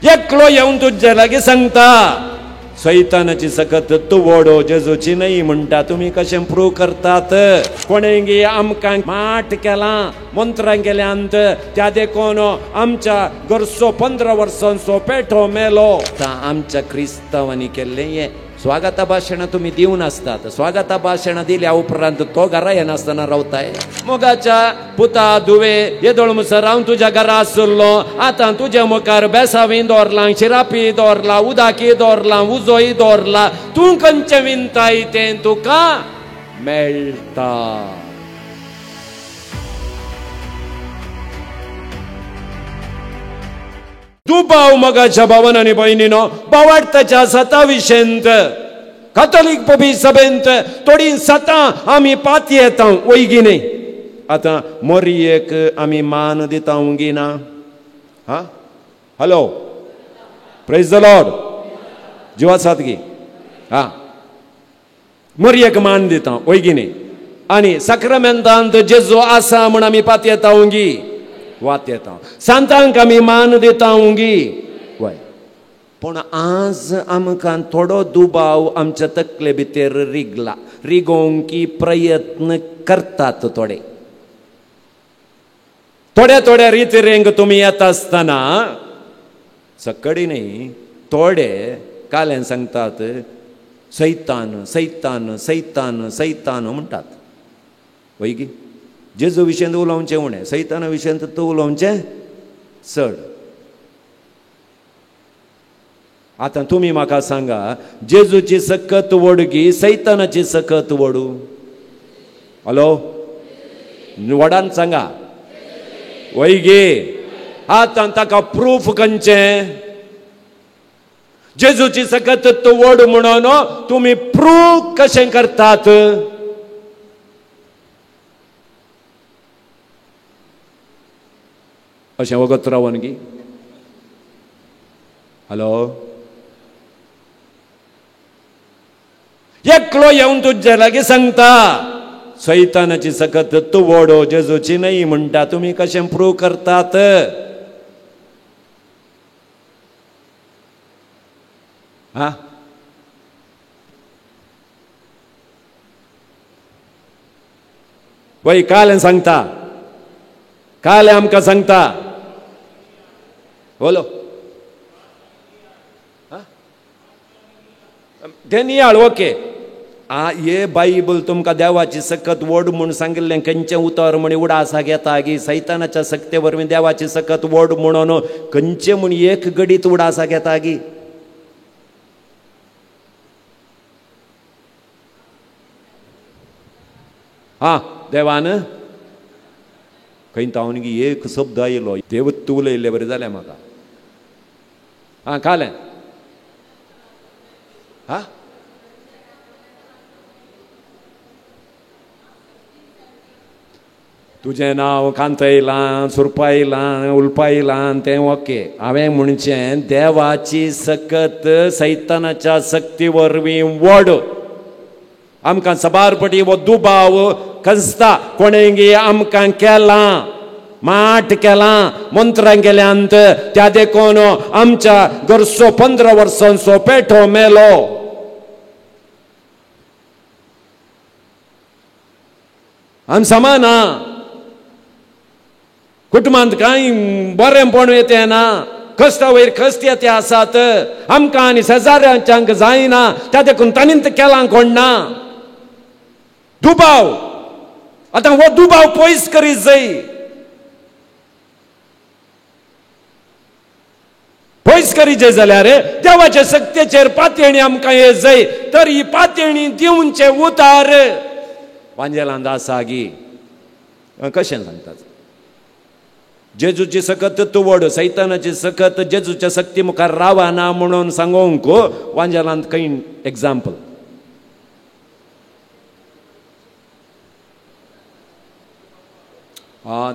एकलो येऊन तुझ्या लागी सांगता सैतानाची सकत तू वडो जेजूची नाही म्हणटा तुम्ही कशें प्रूव करतात कोणेंगी आमकां माट केला मंत्रां केल्यांत त्या देखून आमच्या घरचो 15 वर्सांचो पेठो मेलो आमच्या क्रिस्तांवांनी केल्लें हें स्वागता भाशणां तुम्ही दिवन आसतात स्वागता भाशणां दिल्या उपरांत तो घरा येनासतना रावताय मोगाच्या पुता दुवे येदोळ मुसर हांव तुज्या घरा आसलो आतां तुज्या मुखार बेसावी दवरलां शिरापी दवरला उदाकी दवरला उजोई दवरला तूं खंयचें विणताय तें तुका मेळटा तू भाव मोगाच्या भावन आनी भयणीनो भावार्थाच्या सता विशेंत कॅथोलीक पबी सभेंत थोडी सता आमी पाती येता वैगी न्ही आतां मोरयेक आमी मान दिता उगी ना हा हॅलो प्रेज द लॉर्ड जिवासात गी हा मोरयेक मान दिता वैगी न्ही आनी साक्रामेंतांत जेजू आसा म्हण आमी पाती येता उगी वात येता सांतांक आमी मान दिता उगी वय पूण आज आमकां थोडो दुबाव आमच्या तकले भितर रिगला रिगोवंकी प्रयत्न करतात थोडे थोड्या रितीरेंक तुमी येता आसतना सकडी न्ही थोडे कालें सांगतात सैतान सैतान सैतान सैतान म्हणटात वैगी जेजू विशेंत उलोवचें उणें सैताना विशेंत तूं उलोवचें चड आतां तुमी म्हाका सांगा जेजूची सकत वडगी सैतानाची सकत वडू हॅलो वडान सांगा वैगे आतां ताका प्रूफ खंयचें जेजूची सकत तूं वड म्हणून तुमी प्रूफ कशें करतात अशें वगत रावन गी हॅलो एकलो येवन तुज्या लागी सांगता सैतानाची सकत तूं वडो जेजूची नाही म्हणटा तुम्ही कशें प्रूव करतात हा वय कालें सांगता कालें आमकां सांगता बोलो ते नियाळ ओके ये बायबल तुमकां देवाची सकत वड म्हूण सांगिल्लें खंयचें उतर म्हण उडासा घेता गी सैतानाच्या सक्ते वरवीं देवाची सकत वड म्हणून खंयचें म्हूण एक घडीत उडासा घेता गी हा देवान खंय तावन गी एक शब्द आयलो देव तूं उलयल्लें बरें जालें म्हाका हा कालें हा तुजें नांव कांतयलां सुरपायलां उलपायलां तें ओके हांवें म्हणचें देवाची सकत सैतानाच्या सक्ती वरवीं वड आमकां सबारपटी वो दुबाव खसता कोणेंगी आमकां केलां माट केलां मंत्रां केल्यांत त्या देखून आमच्या घरचो 15 वर्सांचो पेठो मेलो आमी समाना कुटुंबांत कांय बरेंपण येते ना कश्टा वयर कश्ट येते आसात आमकां आनी शेजाऱ्यांच्यांक जायना त्या देखून तांणी केलां कोण ना दुबाव आतां हो दुबाव पयस करीत जाय पयस करीत जाय जाल्यार देवाचे सक्तेचेर पातयणी आमकां ये जाय तर ही पातयणी दिवचे उतार वांजेलांत आसा गी कशें सांगतात जेजूची सकत तूं वड सैतानाची सकत जेजूच्या सक्ती मुखार रावना म्हणून सांगोंक वांजेलांत खंय एग्जाम्पल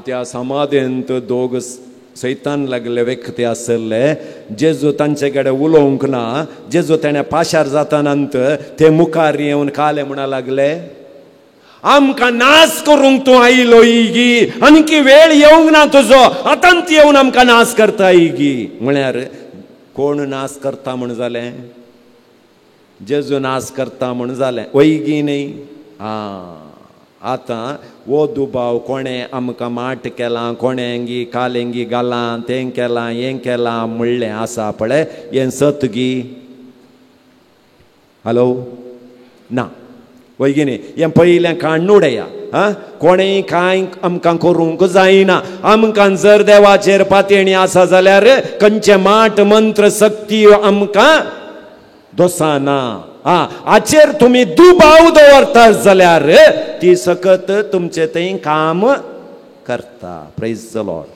त्या समाधेंत दोग सैतान लागले व्यक्ती आसले जेजू तांचे कडेन उलोवंक ना जेजू तेणे पाशार जातानंत ते मुखार येवन काले म्हणा लागले आमकां नाश करूंक तूं आयलो गी आणकी वेळ येवंक ना तुजो आतांत येवन आमकां नाश करता गी म्हळ्यार कोण नाश करता म्हण जालें? जेजू नाश करता म्हण जालें. वैगी न्ही. आतां वो दुबाव कोणें आमकां माट केलां, कोणेंगी कालेंगी घालां, तें केलां हें केलां म्हणलें आसा पळय, हें सत गी? हॅलो ना. वैगी न्ही. हें पयलें काडून उडया. कोणेंय कांय आमकां करूंक जायना. आमकां जर देवाचेर पातेणी आसा जाल्यार खंयचे माट मंत्र शक्ती आमकां दोसाना. हाचेर तुमी दुबाव दवरता जाल्यार ती सकत तुमचे थंय काम करता. Praise the Lord.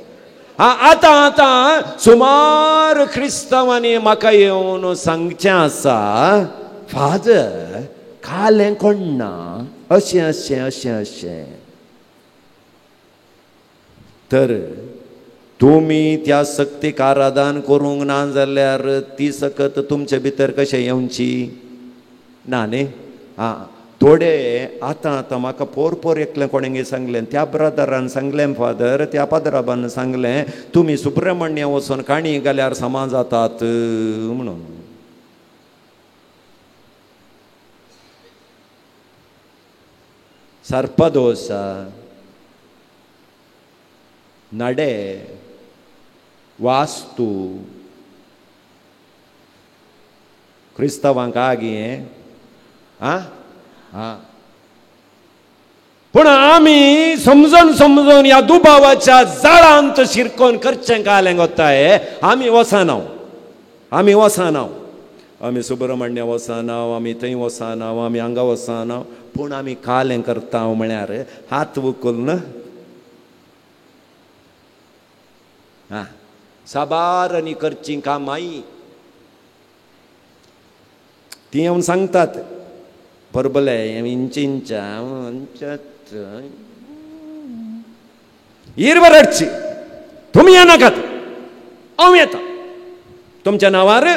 आतां सुमार क्रिस्तांवांनी म्हाका येवन सांगचें आसा, फादर कालें कोणना अशें अशें अशें अशें. तर तुमी त्या सक्तीक आराधन करूंक ना जाल्यार ती सकत तुमचे भितर कशें येवची ना न्ही. थोडे आतां म्हाका पोर एकलें कोणेंगे सांगलें, त्या ब्रदरान सांगलें फादर, त्या पाद्राबान सांगलें, तुमी सुब्रमण्य वचून काणी घाल्यार समा जातात म्हणून. सर्पदोष, नडे, वास्तू क्रिस्तवांक आगी. पूण आमी समजून ह्या दुबावाच्या जाळांत शिरकोन करचें कालें कोत्ताय. आमी वसना, आमी सुब्रमण्य वसना, आमी थंय वसना, आमी हांगा वसना, पूण आमी कालें करता म्हळ्यार हात उखलून साबारांनी करची कामाई. ती येवन सांगतात परबले इंचिंच्या इरवर रडची, तुमी येनाकात, हांव येता तुमच्या नांवार.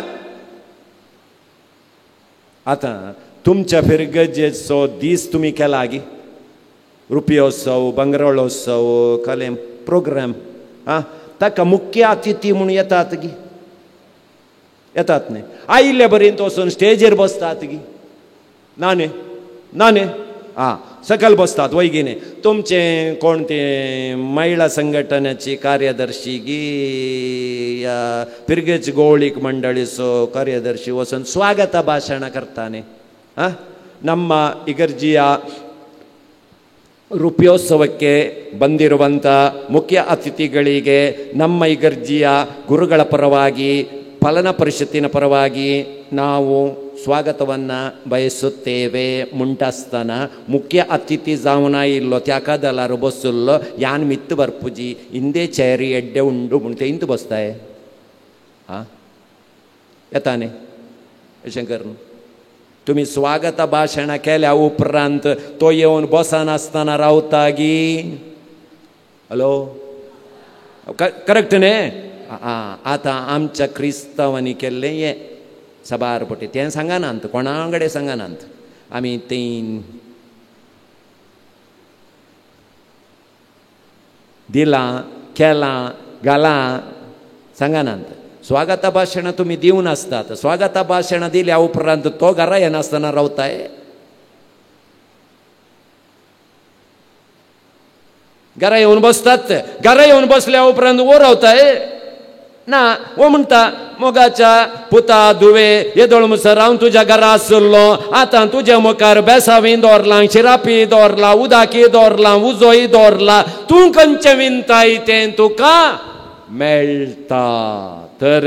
आतां तुमच्या फिरगजेचो दीस तुमी केला गी, रुपयोत्सव, बंगरोळोत्सव, कलें प्रोग्राम, ताका मुख्य अतिथी म्हणून येतात गी, येतात न्ही. आयिल्ले पर्यंत वचून स्टेजीर बसतात गी, ना न्ही. सकयल बसतात वैगी न्ही. तुमचे कोण ते महिला संघटनेची कार्यदर्शी गी, या फिरगेच गौळीक मंडळीचो कार्यदर्शी वचून स्वागत भाषण करता न्ही. ನಮ್ಮ ಇಗರ್ಜಿಯ ರೂಪಯೋತ್ಸವಕ್ಕೆ ಬಂದಿರುವಂಥ ಮುಖ್ಯ ಅತಿಥಿಗಳಿಗೆ ನಮ್ಮ ಇಗರ್ಜಿಯ ಗುರುಗಳ ಪರವಾಗಿ, ಫಲನ ಪರಿಷತ್ತಿನ ಪರವಾಗಿ ನಾವು ಸ್ವಾಗತವನ್ನು ಬಯಸುತ್ತೇವೆ. ಮುಂಟಾಸ್ತಾನ ಮುಖ್ಯ ಅತಿಥಿ ಜಾವನ ಇಲ್ಲೋ ತ್ಯಾಕದಲ್ಲಾರು ಬಸ್ಸುಲ್ಲೋ ಯಾನ್ ಮಿತ್ತು ಬರ್ಪುಜಿ ಹಿಂದೆ ಚೇರಿ ಎಡ್ಡೆ ಉಂಡು ಮುಂಟೆ ಇಂತು ಬಸ್ತಾಯೆ. येताने शंकर, तुम्ही स्वागत भाषण केल्या उपरांत तो येऊन बसनासतना रावता गी. हॅलो, करेक्ट न्ही. आता आमच्या क्रिस्तांवांनी केल्लें हें सबारपटी तें सांगानांत, कोणा कडेन सांगानांत. आमी तीन दिलां, केलां, घालां सांगानांत. स्वागत भाषण तुम्ही दिवन आसतात. स्वागत भाषण दिल्या उपरांत तो घरा येनासतना रावताय. घरा येवन बसतात. घरा येवन बसल्या उपरांत वो रावताय ना. वो म्हणटा मोगाच्या पुता धुवे येदोळ मुसर हांव तुज्या घरा आसलो, आतां तुज्या मुखार बेसावी दवरलां, शिरापी दवरलां, उदाकी दवरलां, उजोई दवरलां, तूं खंयचें विणताय तें तुका मेळटा. तर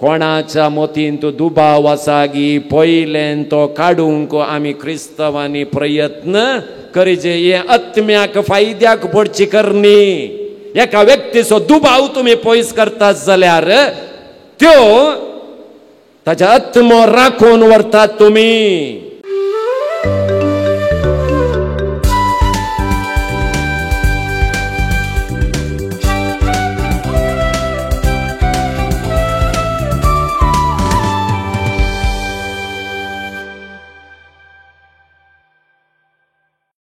कोणाच्या मोतीन तो दुबाव आसा गी, पयलें तो काडूंक आमी क्रिस्तवांनी प्रयत्न करचे. हे आत्म्याक फायद्याक पडची करणी. एका व्यक्तीचो दुबाव तुम्ही पयस करतात जाल्यार त्यो ताच्या आत्मो राखून व्हरतात तुम्ही.